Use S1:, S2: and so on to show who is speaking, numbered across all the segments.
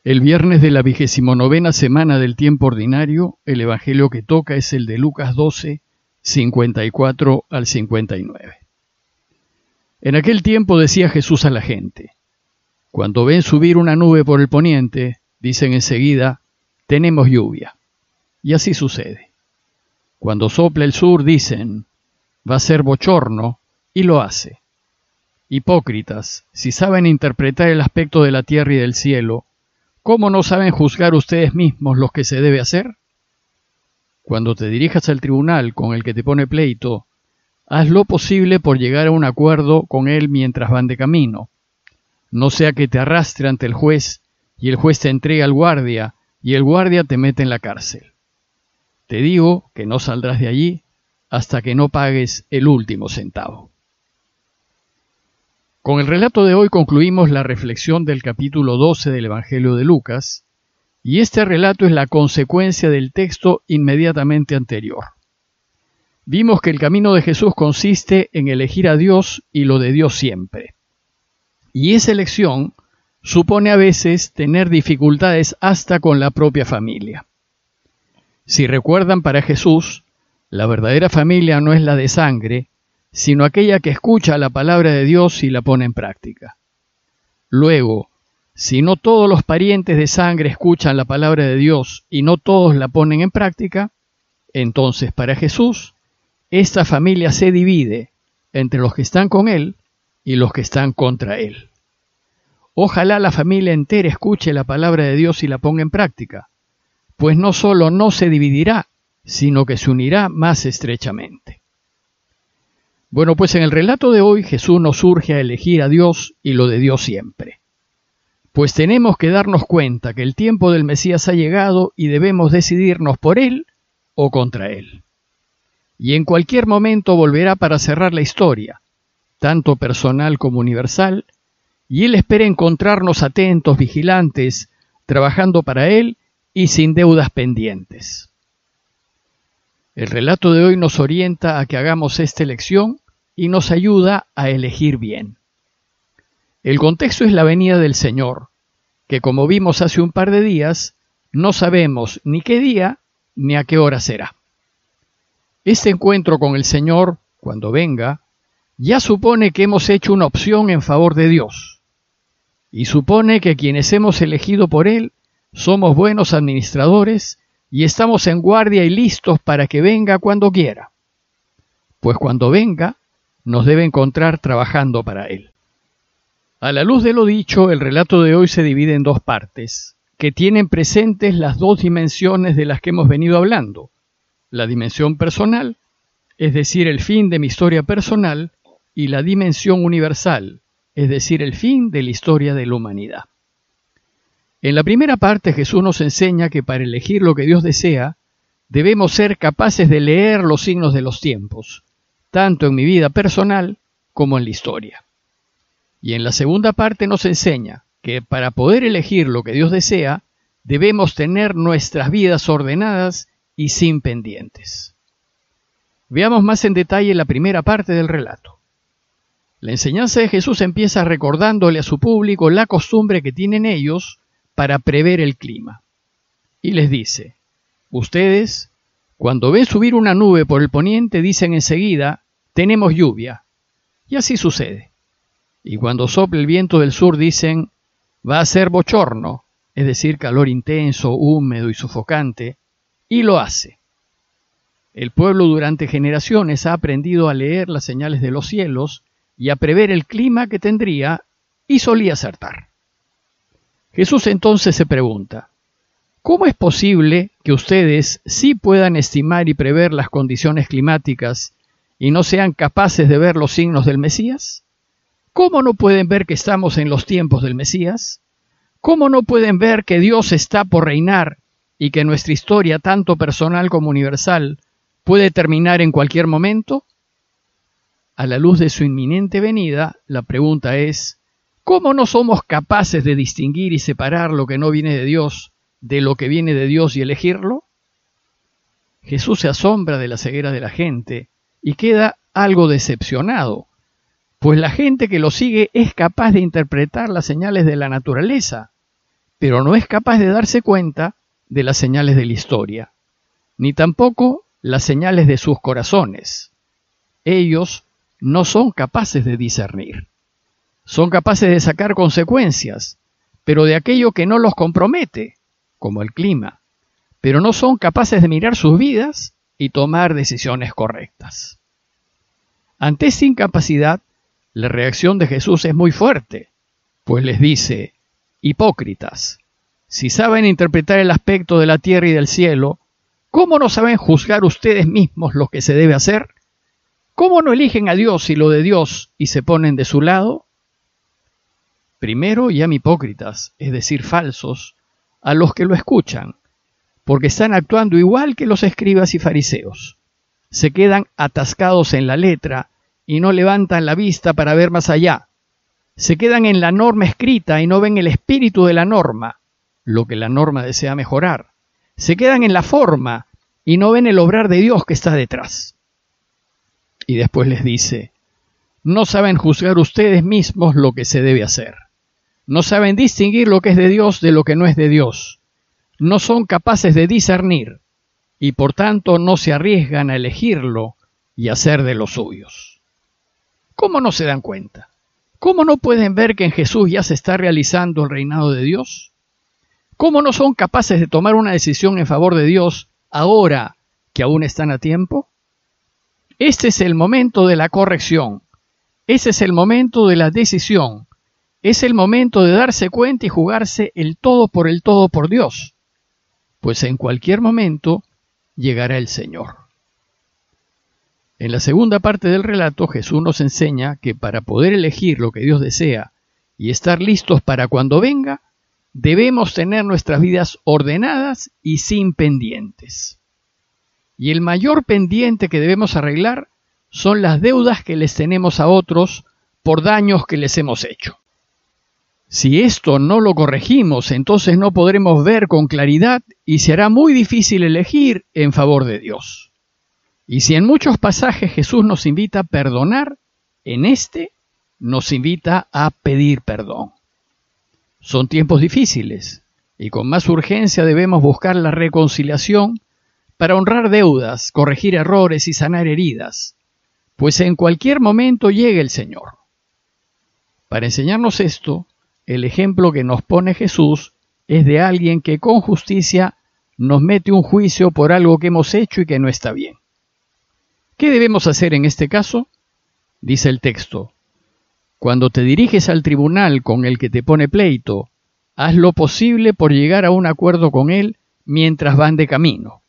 S1: El viernes de la 29ª semana del tiempo ordinario, el evangelio que toca es el de Lucas 12, 54 al 59. En aquel tiempo decía Jesús a la gente: cuando ven subir una nube por el poniente, dicen enseguida, tenemos lluvia. Y así sucede. Cuando sopla el sur, dicen, va a ser bochorno, y lo hace. Hipócritas, si saben interpretar el aspecto de la tierra y del cielo, ¿cómo no saben juzgar ustedes mismos lo que se debe hacer? Cuando te dirijas al tribunal con el que te pone pleito, haz lo posible por llegar a un acuerdo con él mientras van de camino. No sea que te arrastre ante el juez, y el juez te entregue al guardia, y el guardia te mete en la cárcel. Te digo que no saldrás de allí hasta que no pagues el último centavo. Con el relato de hoy concluimos la reflexión del capítulo 12 del Evangelio de Lucas, y este relato es la consecuencia del texto inmediatamente anterior. Vimos que el camino de Jesús consiste en elegir a Dios y lo de Dios siempre. Y esa elección supone a veces tener dificultades hasta con la propia familia. Si recuerdan, para Jesús, la verdadera familia no es la de sangre, sino aquella que escucha la palabra de Dios y la pone en práctica. Luego, si no todos los parientes de sangre escuchan la palabra de Dios y no todos la ponen en práctica, entonces para Jesús, esta familia se divide entre los que están con Él y los que están contra Él. Ojalá la familia entera escuche la palabra de Dios y la ponga en práctica, pues no solo no se dividirá, sino que se unirá más estrechamente. Bueno, pues en el relato de hoy Jesús nos urge a elegir a Dios y lo de Dios siempre. Pues tenemos que darnos cuenta que el tiempo del Mesías ha llegado y debemos decidirnos por Él o contra Él. Y en cualquier momento volverá para cerrar la historia, tanto personal como universal, y Él espera encontrarnos atentos, vigilantes, trabajando para Él y sin deudas pendientes. El relato de hoy nos orienta a que hagamos esta elección y nos ayuda a elegir bien. El contexto es la venida del Señor, que como vimos hace un par de días, no sabemos ni qué día ni a qué hora será. Este encuentro con el Señor, cuando venga, ya supone que hemos hecho una opción en favor de Dios, y supone que quienes hemos elegido por Él somos buenos administradores y estamos en guardia y listos para que venga cuando quiera. Pues cuando venga, nos debe encontrar trabajando para Él. A la luz de lo dicho, el relato de hoy se divide en dos partes, que tienen presentes las dos dimensiones de las que hemos venido hablando. La dimensión personal, es decir, el fin de mi historia personal, y la dimensión universal, es decir, el fin de la historia de la humanidad. En la primera parte, Jesús nos enseña que para elegir lo que Dios desea, debemos ser capaces de leer los signos de los tiempos, tanto en mi vida personal como en la historia. Y en la segunda parte nos enseña que para poder elegir lo que Dios desea, debemos tener nuestras vidas ordenadas y sin pendientes. Veamos más en detalle la primera parte del relato. La enseñanza de Jesús empieza recordándole a su público la costumbre que tienen ellos para prever el clima. Y les dice: ustedes, cuando ven subir una nube por el poniente, dicen enseguida, tenemos lluvia. Y así sucede. Y cuando sopla el viento del sur, dicen, va a ser bochorno, es decir, calor intenso, húmedo y sofocante, y lo hace. El pueblo durante generaciones ha aprendido a leer las señales de los cielos y a prever el clima que tendría, y solía acertar. Jesús entonces se pregunta: ¿cómo es posible que ustedes sí puedan estimar y prever las condiciones climáticas y no sean capaces de ver los signos del Mesías? ¿Cómo no pueden ver que estamos en los tiempos del Mesías? ¿Cómo no pueden ver que Dios está por reinar y que nuestra historia, tanto personal como universal, puede terminar en cualquier momento? A la luz de su inminente venida, la pregunta es: ¿cómo no somos capaces de distinguir y separar lo que no viene de Dios de lo que viene de Dios y elegirlo? Jesús se asombra de la ceguera de la gente y queda algo decepcionado, pues la gente que lo sigue es capaz de interpretar las señales de la naturaleza, pero no es capaz de darse cuenta de las señales de la historia, ni tampoco las señales de sus corazones. Ellos no son capaces de discernir. Son capaces de sacar consecuencias, pero de aquello que no los compromete, como el clima, pero no son capaces de mirar sus vidas y tomar decisiones correctas. Ante esta incapacidad, la reacción de Jesús es muy fuerte, pues les dice: hipócritas, si saben interpretar el aspecto de la tierra y del cielo, ¿cómo no saben juzgar ustedes mismos lo que se debe hacer? ¿Cómo no eligen a Dios y lo de Dios y se ponen de su lado? Primero llama hipócritas, es decir, falsos, a los que lo escuchan, porque están actuando igual que los escribas y fariseos. Se quedan atascados en la letra y no levantan la vista para ver más allá. Se quedan en la norma escrita y no ven el espíritu de la norma, lo que la norma desea mejorar. Se quedan en la forma y no ven el obrar de Dios que está detrás. Y después les dice: no saben juzgar ustedes mismos lo que se debe hacer. No saben distinguir lo que es de Dios de lo que no es de Dios. No son capaces de discernir y por tanto no se arriesgan a elegirlo y hacer de los suyos. ¿Cómo no se dan cuenta? ¿Cómo no pueden ver que en Jesús ya se está realizando el reinado de Dios? ¿Cómo no son capaces de tomar una decisión en favor de Dios ahora que aún están a tiempo? Este es el momento de la corrección. Ese es el momento de la decisión. Es el momento de darse cuenta y jugarse el todo por Dios, pues en cualquier momento llegará el Señor. En la segunda parte del relato, Jesús nos enseña que para poder elegir lo que Dios desea y estar listos para cuando venga, debemos tener nuestras vidas ordenadas y sin pendientes. Y el mayor pendiente que debemos arreglar son las deudas que les tenemos a otros por daños que les hemos hecho. Si esto no lo corregimos, entonces no podremos ver con claridad y será muy difícil elegir en favor de Dios. Y si en muchos pasajes Jesús nos invita a perdonar, en este nos invita a pedir perdón. Son tiempos difíciles y con más urgencia debemos buscar la reconciliación para honrar deudas, corregir errores y sanar heridas, pues en cualquier momento llega el Señor. Para enseñarnos esto, el ejemplo que nos pone Jesús es de alguien que con justicia nos mete un juicio por algo que hemos hecho y que no está bien. ¿Qué debemos hacer en este caso? Dice el texto: cuando te diriges al tribunal con el que te pone pleito, haz lo posible por llegar a un acuerdo con él mientras van de camino.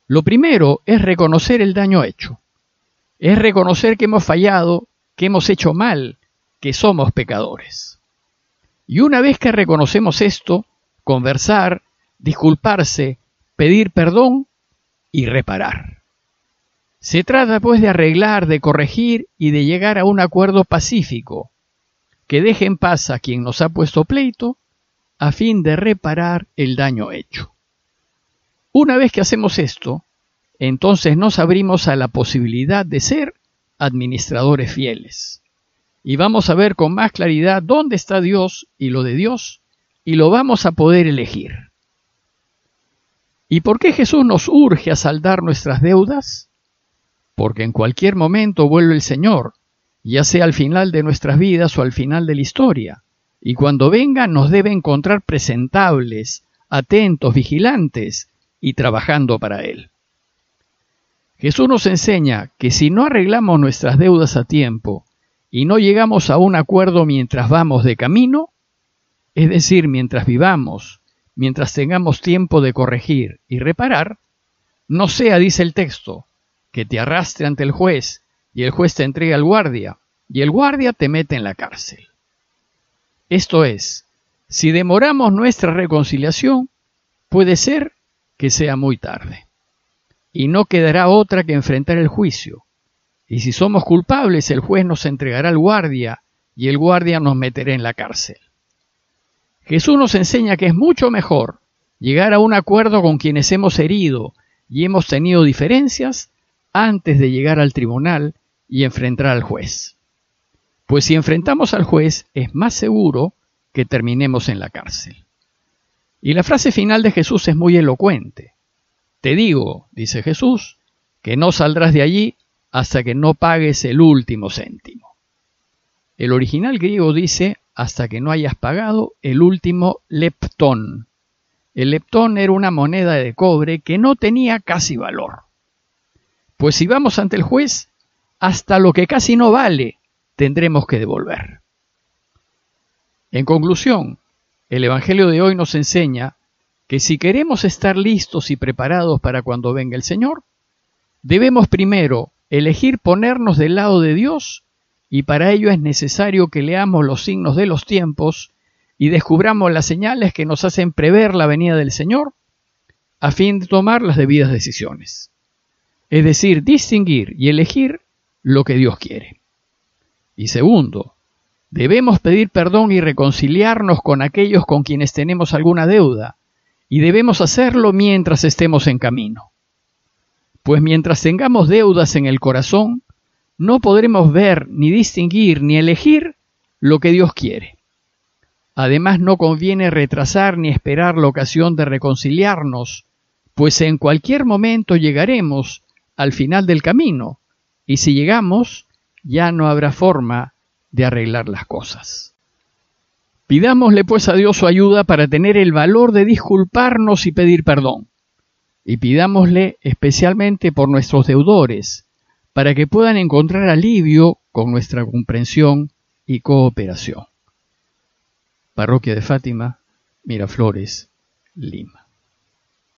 S1: Lo primero es reconocer el daño hecho. Es reconocer que hemos fallado, que hemos hecho mal, que somos pecadores. Y una vez que reconocemos esto, conversar, disculparse, pedir perdón y reparar. Se trata pues de arreglar, de corregir y de llegar a un acuerdo pacífico, que deje en paz a quien nos ha puesto pleito, a fin de reparar el daño hecho. Una vez que hacemos esto, entonces nos abrimos a la posibilidad de ser administradores fieles. Y vamos a ver con más claridad dónde está Dios y lo de Dios, y lo vamos a poder elegir. ¿Y por qué Jesús nos urge a saldar nuestras deudas? Porque en cualquier momento vuelve el Señor, ya sea al final de nuestras vidas o al final de la historia, y cuando venga nos debe encontrar presentables, atentos, vigilantes y trabajando para Él. Jesús nos enseña que si no arreglamos nuestras deudas a tiempo y no llegamos a un acuerdo mientras vamos de camino, es decir, mientras vivamos, mientras tengamos tiempo de corregir y reparar, no sea, dice el texto, que te arrastre ante el juez y el juez te entregue al guardia y el guardia te mete en la cárcel. Esto es, si demoramos nuestra reconciliación, puede ser que sea muy tarde y no quedará otra que enfrentar el juicio. Y si somos culpables, el juez nos entregará al guardia y el guardia nos meterá en la cárcel. Jesús nos enseña que es mucho mejor llegar a un acuerdo con quienes hemos herido y hemos tenido diferencias antes de llegar al tribunal y enfrentar al juez. Pues si enfrentamos al juez, es más seguro que terminemos en la cárcel. Y la frase final de Jesús es muy elocuente. Te digo, dice Jesús, que no saldrás de allí hasta que no pagues el último céntimo. El original griego dice hasta que no hayas pagado el último leptón. El leptón era una moneda de cobre que no tenía casi valor. Pues si vamos ante el juez, hasta lo que casi no vale tendremos que devolver. En conclusión, el Evangelio de hoy nos enseña que si queremos estar listos y preparados para cuando venga el Señor, debemos primero elegir ponernos del lado de Dios, y para ello es necesario que leamos los signos de los tiempos y descubramos las señales que nos hacen prever la venida del Señor, a fin de tomar las debidas decisiones. Es decir, distinguir y elegir lo que Dios quiere. Y segundo, debemos pedir perdón y reconciliarnos con aquellos con quienes tenemos alguna deuda, y debemos hacerlo mientras estemos en camino. Pues mientras tengamos deudas en el corazón, no podremos ver, ni distinguir, ni elegir lo que Dios quiere. Además, no conviene retrasar ni esperar la ocasión de reconciliarnos, pues en cualquier momento llegaremos al final del camino, y si llegamos, ya no habrá forma de arreglar las cosas. Pidámosle pues a Dios su ayuda para tener el valor de disculparnos y pedir perdón. Y pidámosle especialmente por nuestros deudores, para que puedan encontrar alivio con nuestra comprensión y cooperación. Parroquia de Fátima, Miraflores, Lima.